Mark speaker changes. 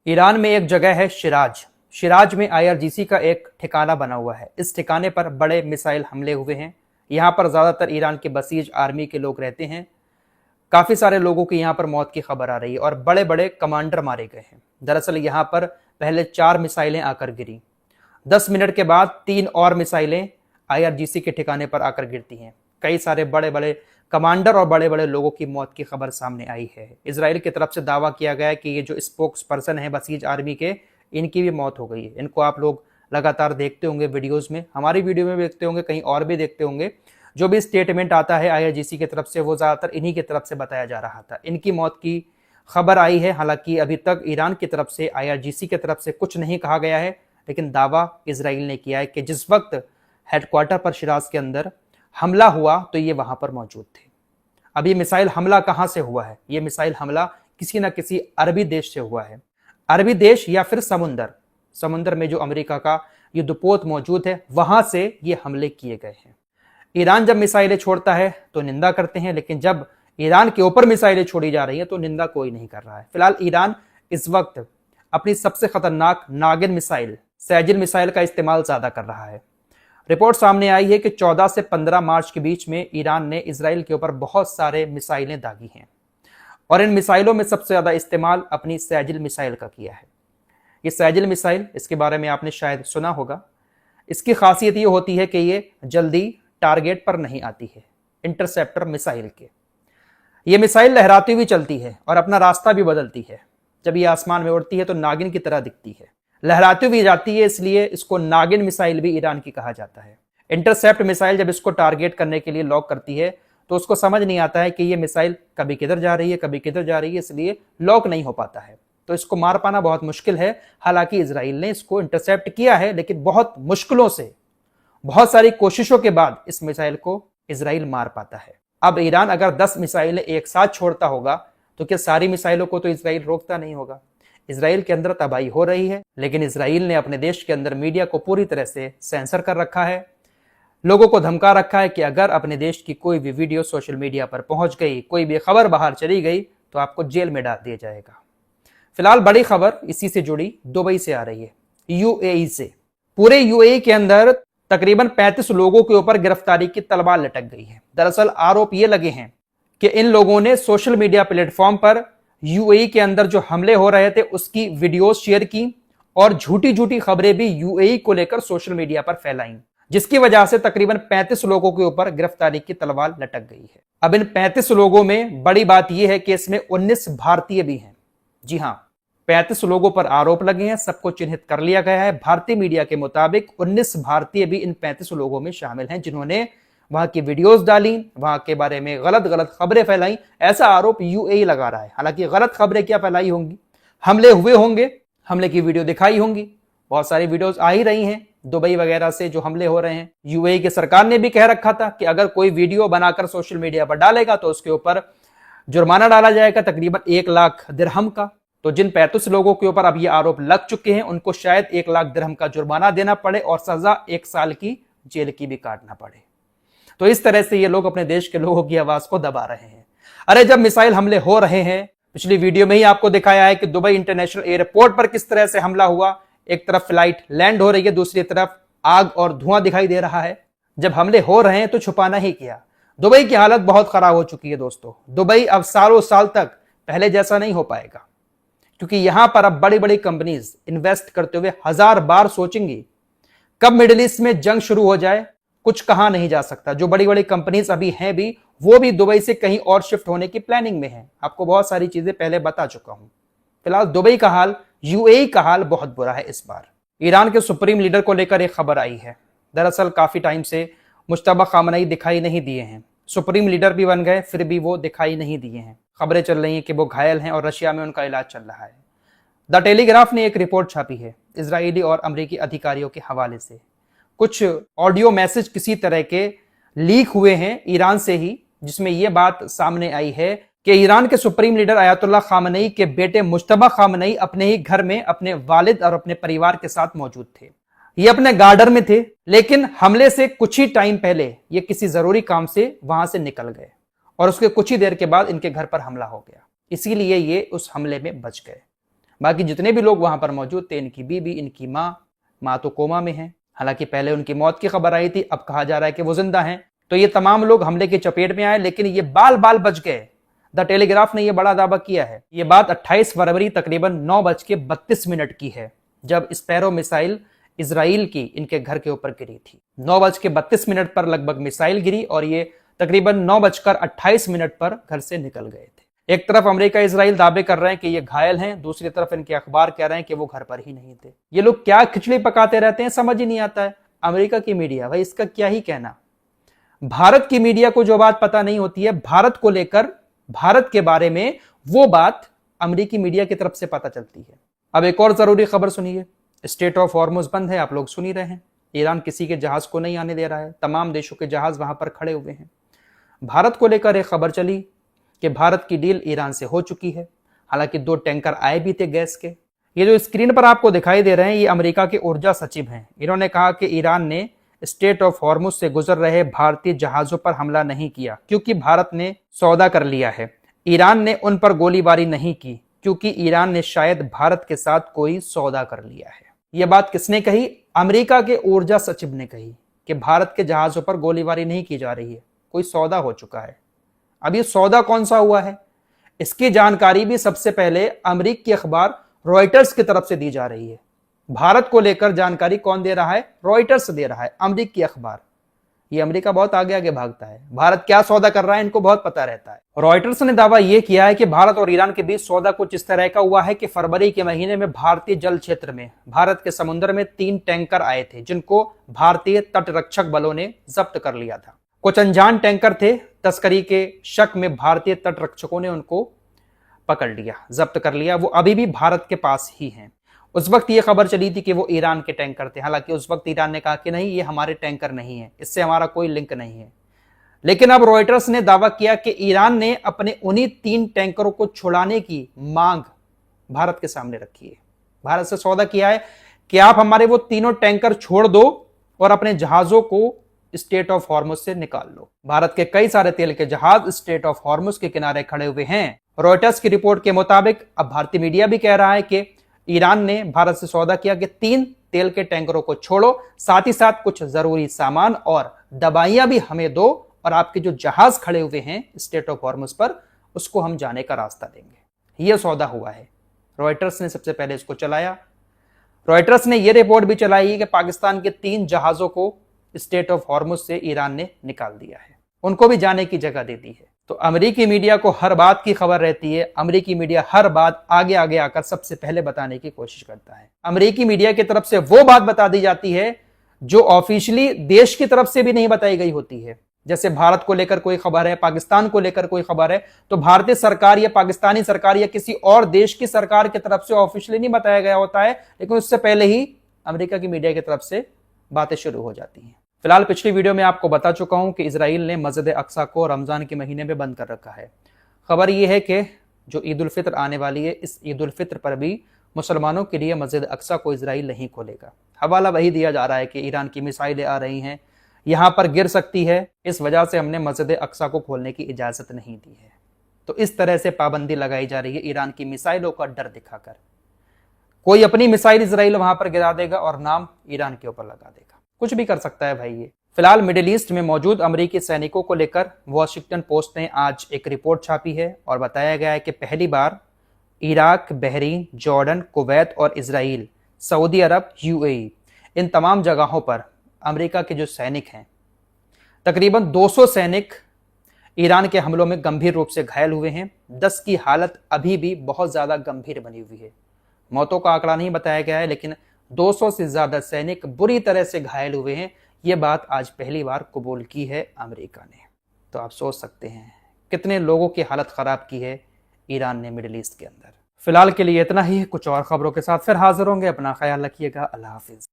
Speaker 1: Iran में एक जगह है शिराज। शिराज में आईआरजीसी का एक ठिकाना बना हुआ है। इस ठिकाने पर बड़े मिसाइल हमले हुए हैं। यहाँ पर ज़्यादातर ईरान के बसीज आर्मी के लोग रहते हैं। काफ़ी सारे लोगों की यहाँ पर मौत की खबर आ रही है और बड़े बड़े कमांडर मारे गए हैं। दरअसल यहाँ पर पहले 4 मिसाइलें आकर गिरी। 10 मिनट के बाद 3 और मिसाइलें आईआरजीसी के ठिकाने पर आकर गिरती हैं। कई सारे बड़े बड़े कमांडर और बड़े बड़े लोगों की मौत की खबर सामने आई है। इजराइल की तरफ से दावा किया गया है कि ये जो स्पोक्स पर्सन है बसीज आर्मी के, इनकी भी मौत हो गई है। इनको आप लोग लगातार देखते होंगे वीडियोस में, हमारी वीडियो में भी देखते होंगे, कहीं और भी देखते होंगे। जो भी स्टेटमेंट आता है आईआरजीसी की तरफ से वो ज़्यादातर इन्हीं की तरफ से बताया जा रहा था। इनकी मौत की खबर आई है। हालांकि अभी तक ईरान की तरफ से, आईआरजीसी की तरफ से कुछ नहीं कहा गया है, लेकिन दावा इजराइल ने किया है कि जिस वक्त हेडक्वार्टर पर शिराज के अंदर हमला हुआ तो ये वहां पर मौजूद थे। अब ये मिसाइल हमला कहां से हुआ है? ये मिसाइल हमला किसी न किसी अरबी देश से हुआ है। अरबी देश या फिर समुंदर में जो अमेरिका का युद्धपोत मौजूद है, वहां से ये हमले किए गए हैं। ईरान जब मिसाइलें छोड़ता है तो निंदा करते हैं, लेकिन जब ईरान के ऊपर मिसाइलें छोड़ी जा रही है तो निंदा कोई नहीं कर रहा है। फिलहाल ईरान इस वक्त अपनी सबसे खतरनाक नागिन मिसाइल, सैजिल मिसाइल का इस्तेमाल ज्यादा कर रहा है। रिपोर्ट सामने आई है कि 14 से 15 मार्च के बीच में ईरान ने इजराइल के ऊपर बहुत सारे मिसाइलें दागी हैं और इन मिसाइलों में सबसे ज्यादा इस्तेमाल अपनी सैजिल मिसाइल का किया है। ये सैजिल मिसाइल, इसके बारे में आपने शायद सुना होगा। इसकी खासियत ये होती है कि ये जल्दी टारगेट पर नहीं आती है, इंटरसेप्टर मिसाइल के। ये मिसाइल लहराती हुई चलती है और अपना रास्ता भी बदलती है। जब ये आसमान में उड़ती है तो नागिन की तरह दिखती है, लहराती हुई जाती है, इसलिए इसको नागिन मिसाइल भी ईरान की कहा जाता है। इंटरसेप्ट मिसाइल जब इसको टारगेट करने के लिए लॉक करती है तो उसको समझ नहीं आता है कि ये मिसाइल कभी किधर जा रही है, कभी किधर जा रही है, इसलिए लॉक नहीं हो पाता है। तो इसको मार पाना बहुत मुश्किल है। हालांकि इजराइल ने इसको इंटरसेप्ट किया है, लेकिन बहुत मुश्किलों से, बहुत सारी कोशिशों के बाद इस मिसाइल को इजराइल मार पाता है। अब ईरान अगर 10 मिसाइलें एक साथ छोड़ता होगा तो क्या सारी मिसाइलों को तो इजराइल रोकता नहीं होगा? इजराइल के अंदर तबाही हो रही है, लेकिन इजराइल ने अपने देश के अंदर मीडिया को पूरी तरह से सेंसर कर रखा है। लोगों को धमका रखा है कि अगर अपने देश की कोई भी वीडियो सोशल मीडिया पर पहुंच गई, कोई भी खबर बाहर चली गई तो आपको जेल में डाल दिया जाएगा। फिलहाल बड़ी खबर इसी से जुड़ी दुबई से आ रही है, यूएई से। पूरे यूएई के अंदर तकरीबन 35 लोगों के ऊपर गिरफ्तारी की तलवार लटक गई है। दरअसल आरोप ये लगे हैं कि इन लोगों ने सोशल मीडिया प्लेटफॉर्म पर यूएई के अंदर जो हमले हो रहे थे उसकी वीडियोस शेयर की और झूठी झूठी खबरें भी यूएई को लेकर सोशल मीडिया पर फैलाई, जिसकी वजह से तकरीबन 35 लोगों के ऊपर गिरफ्तारी की तलवार लटक गई है। अब इन 35 लोगों में बड़ी बात यह है कि इसमें 19 भारतीय भी हैं। जी हां, 35 लोगों पर आरोप लगे हैं, सबको चिन्हित कर लिया गया है। भारतीय मीडिया के मुताबिक 19 भारतीय भी इन 35 लोगों में शामिल हैं, जिन्होंने वहां की वीडियोस डाली, वहां के बारे में गलत खबरें फैलाई। ऐसा आरोप यूएई लगा रहा है। हालांकि गलत खबरें क्या फैलाई होंगी? हमले हुए होंगे, हमले की वीडियो दिखाई होंगी, बहुत सारी वीडियोस आ ही रही हैं दुबई वगैरह से जो हमले हो रहे हैं। यूएई की सरकार ने भी कह रखा था कि अगर कोई वीडियो बनाकर सोशल मीडिया पर डालेगा तो उसके ऊपर जुर्माना डाला जाएगा तकरीबन 1 लाख दिरहम का। तो जिन 35 लोगों के ऊपर अब ये आरोप लग चुके हैं उनको शायद 1 लाख दिरहम का जुर्माना देना पड़े और सजा 1 साल की जेल की भी काटना पड़े। तो इस तरह से ये लोग अपने देश के लोगों की आवाज को दबा रहे हैं। अरे जब मिसाइल हमले हो रहे हैं, पिछली वीडियो में ही आपको दिखाया है कि दुबई इंटरनेशनल एयरपोर्ट पर किस तरह से हमला हुआ। एक तरफ फ्लाइट लैंड हो रही है, दूसरी तरफ आग और धुआं दिखाई दे रहा है। जब हमले हो रहे हैं तो छुपाना ही क्या। दुबई की हालत बहुत खराब हो चुकी है दोस्तों। दुबई अब सालों साल तक पहले जैसा नहीं हो पाएगा, क्योंकि यहां पर अब बड़ी बड़ी कंपनीज इन्वेस्ट करते हुए 1000 बार सोचेंगी कब मिडिल ईस्ट में जंग शुरू हो जाए। कुछ कहा नहीं जा सकता। जो बड़ी बड़ी कंपनीज अभी हैं भी, वो भी दुबई से कहीं और शिफ्ट होने की प्लानिंग में है। आपको बहुत सारी चीजें पहले बता चुका हूं। फिलहाल दुबई का हाल, यूएई का हाल बहुत बुरा है इस बार। ईरान के सुप्रीम लीडर को लेकर एक खबर आई है। दरअसल काफी टाइम से मुश्तबा खामनेई दिखाई नहीं दिए हैं। सुप्रीम लीडर भी बन गए, फिर भी वो दिखाई नहीं दिए हैं। खबरें चल रही हैं कि वो घायल हैं और रशिया में उनका इलाज चल रहा है। द टेलीग्राफ ने एक रिपोर्ट छापी है इजरायली और अमेरिकी अधिकारियों के हवाले से। कुछ ऑडियो मैसेज किसी तरह के लीक हुए हैं ईरान से ही, जिसमें यह बात सामने आई है कि ईरान के सुप्रीम लीडर अयातुल्लाह खामनेई के बेटे मुश्तबा खामनेई अपने ही घर में अपने वालिद और अपने परिवार के साथ मौजूद थे। ये अपने गार्डन में थे, लेकिन हमले से कुछ ही टाइम पहले ये किसी जरूरी काम से वहां से निकल गए और उसके कुछ ही देर के बाद इनके घर पर हमला हो गया। इसीलिए ये उस हमले में बच गए। बाकी जितने भी लोग वहां पर मौजूद थे, इनकी बीबी, इनकी माँ तो कोमा में है। हालांकि पहले उनकी मौत की खबर आई थी, अब कहा जा रहा है कि वो जिंदा हैं। तो ये तमाम लोग हमले की चपेट में आए, लेकिन ये बाल बाल बच गए। द टेलीग्राफ ने यह बड़ा दावा किया है। यह बात 28 फरवरी तकरीबन 9:32 की है, जब स्पैरो मिसाइल इजराइल की इनके घर के ऊपर गिरी थी। 9:32 पर लगभग मिसाइल गिरी और ये तकरीबन 9:28 पर घर से निकल गए थे। एक तरफ अमेरिका इजराइल दावे कर रहे हैं कि ये घायल हैं, दूसरी तरफ इनके अखबार कह रहे हैं कि वो घर पर ही नहीं थे। ये लोग क्या खिचड़ी पकाते रहते हैं, समझ ही नहीं आता है। अमेरिका की मीडिया, भाई इसका क्या ही कहना। भारत की मीडिया को जो बात पता नहीं होती है भारत को लेकर, भारत के बारे में, वो बात अमेरिकी मीडिया की तरफ से पता चलती है। अब एक और जरूरी खबर सुनिए। स्टेट ऑफ हॉर्मुज बंद है, आप लोग सुन ही रहे हैं। ईरान किसी के जहाज को नहीं आने दे रहा है, तमाम देशों के जहाज वहां पर खड़े हुए हैं। भारत को लेकर एक खबर चली कि भारत की डील ईरान से हो चुकी है। हालांकि 2 टैंकर आए भी थे गैस के। ये जो स्क्रीन पर आपको दिखाई दे रहे हैं, ये अमेरिका के ऊर्जा सचिव हैं। इन्होंने कहा कि ईरान ने स्टेट ऑफ हॉर्मुज से गुजर रहे भारतीय जहाजों पर हमला नहीं किया क्योंकि भारत ने सौदा कर लिया है। ईरान ने उन पर गोलीबारी नहीं की क्योंकि ईरान ने शायद भारत के साथ कोई सौदा कर लिया है। यह बात किसने कही? अमेरिका के ऊर्जा सचिव ने कही कि भारत के जहाजों पर गोलीबारी नहीं की जा रही है, कोई सौदा हो चुका है। अब ये सौदा कौन सा हुआ है, इसकी जानकारी भी सबसे पहले अमेरिकी अखबार रॉयटर्स की तरफ से दी जा रही है। भारत को लेकर जानकारी कौन दे रहा है? रॉयटर्स दे रहा है, अमेरिकी अखबार। ये अमेरिका बहुत आगे आगे भागता है, भारत क्या सौदा कर रहा है इनको बहुत पता रहता है। रॉयटर्स ने दावा यह किया है कि भारत और ईरान के बीच सौदा कुछ इस तरह का हुआ है कि फरवरी के महीने में भारतीय जल क्षेत्र में, भारत के समुद्र में 3 टैंकर आए थे जिनको भारतीय तटरक्षक बलों ने जब्त कर लिया था। कुछ अनजान टैंकर थे, तस्करी के शक में भारतीय तटरक्षकों ने उनको पकड़ लिया, जब्त कर लिया। वो अभी भी भारत के पास ही हैं। उस वक्त ये खबर चली थी कि वो ईरान के टैंकर थे। हालांकि उस वक्त ईरान ने कहा कि नहीं, ये हमारे टैंकर नहीं है, इससे हमारा कोई लिंक नहीं है। लेकिन अब रॉयटर्स ने दावा किया कि ईरान ने अपने उन्हीं 3 टैंकरों को छुड़ाने की मांग भारत के सामने रखी है। भारत से सौदा किया है कि आप हमारे वो तीनों टैंकर छोड़ दो और अपने जहाजों को स्टेट ऑफ हॉर्मुज से निकाल लो। भारत के कई सारे तेल के जहाज स्टेट ऑफ हॉर्मुज के किनारे खड़े हुए हैं। रॉयटर्स की रिपोर्ट के मुताबिक अब भारतीय मीडिया भी कह रहा है कि ईरान ने भारत से सौदा किया कि 3 तेल के टैंकरों को छोड़ो, साथ ही साथ कुछ जरूरी सामान और दवाइयां भी हमें दो, और आपके जो जहाज खड़े हुए हैं स्टेट ऑफ हॉर्मुज पर, उसको हम जाने का रास्ता देंगे। यह सौदा हुआ है। रॉयटर्स ने सबसे पहले इसको चलाया। रॉयटर्स ने यह रिपोर्ट भी चलाई कि पाकिस्तान के 3 जहाजों को स्टेट ऑफ हॉर्मुज से ईरान ने निकाल दिया है, उनको भी जाने की जगह दे दी है। तो अमेरिकी मीडिया को हर बात की खबर रहती है। अमेरिकी मीडिया हर बात आगे आगे आकर सबसे पहले बताने की कोशिश करता है। अमेरिकी मीडिया की तरफ से वो बात बता दी जाती है जो ऑफिशियली देश की तरफ से भी नहीं बताई गई होती है। जैसे भारत को लेकर कोई खबर है, पाकिस्तान को लेकर कोई खबर है, तो भारतीय सरकार या पाकिस्तानी सरकार या किसी और देश की सरकार की तरफ से ऑफिशियली नहीं बताया गया होता है, लेकिन उससे पहले ही अमेरिका की मीडिया की तरफ से बातें शुरू हो जाती हैं। फिलहाल पिछली वीडियो में आपको बता चुका हूं कि इजराइल ने मस्जिद अक्सा को रमजान के महीने में बंद कर रखा है। खबर यह है कि जो ईद उल फित्र आने वाली है, इस ईद उल फित्र पर भी मुसलमानों के लिए मस्जिद अक्सा को इजराइल नहीं खोलेगा। हवाला वही दिया जा रहा है कि ईरान की मिसाइलें आ रही हैं, यहां पर गिर सकती है, इस वजह से हमने मस्जिद अक्सा को खोलने की इजाजत नहीं दी है। तो इस तरह से पाबंदी लगाई जा रही है ईरान की मिसाइलों का डर दिखाकर। कोई अपनी मिसाइल इजराइल वहां पर गिरा देगा और नाम ईरान के ऊपर लगा देगा। कुछ भी कर सकता है भाई ये। फिलहाल मिडिल ईस्ट में मौजूद अमेरिकी सैनिकों को लेकर वॉशिंगटन पोस्ट ने आज एक रिपोर्ट छापी है और बताया गया है कि पहली बार इराक, बहरीन, जॉर्डन, कुवैत और इजराइल, सऊदी अरब, यूएई, इन तमाम जगहों पर अमेरिका के जो सैनिक हैं, तकरीबन 200 सैनिक ईरान के हमलों में गंभीर रूप से घायल हुए हैं। 10 की हालत अभी भी बहुत ज्यादा गंभीर बनी हुई है। मौतों का आंकड़ा नहीं बताया गया है, लेकिन 200 से ज्यादा सैनिक बुरी तरह से घायल हुए हैं। यह बात आज पहली बार कबूल की है अमेरिका ने। तो आप सोच सकते हैं कितने लोगों की हालत खराब की है ईरान ने मिडिल ईस्ट के अंदर। फिलहाल के लिए इतना ही, कुछ और खबरों के साथ फिर हाजिर होंगे। अपना ख्याल रखिएगा। अल्लाह हाफिज।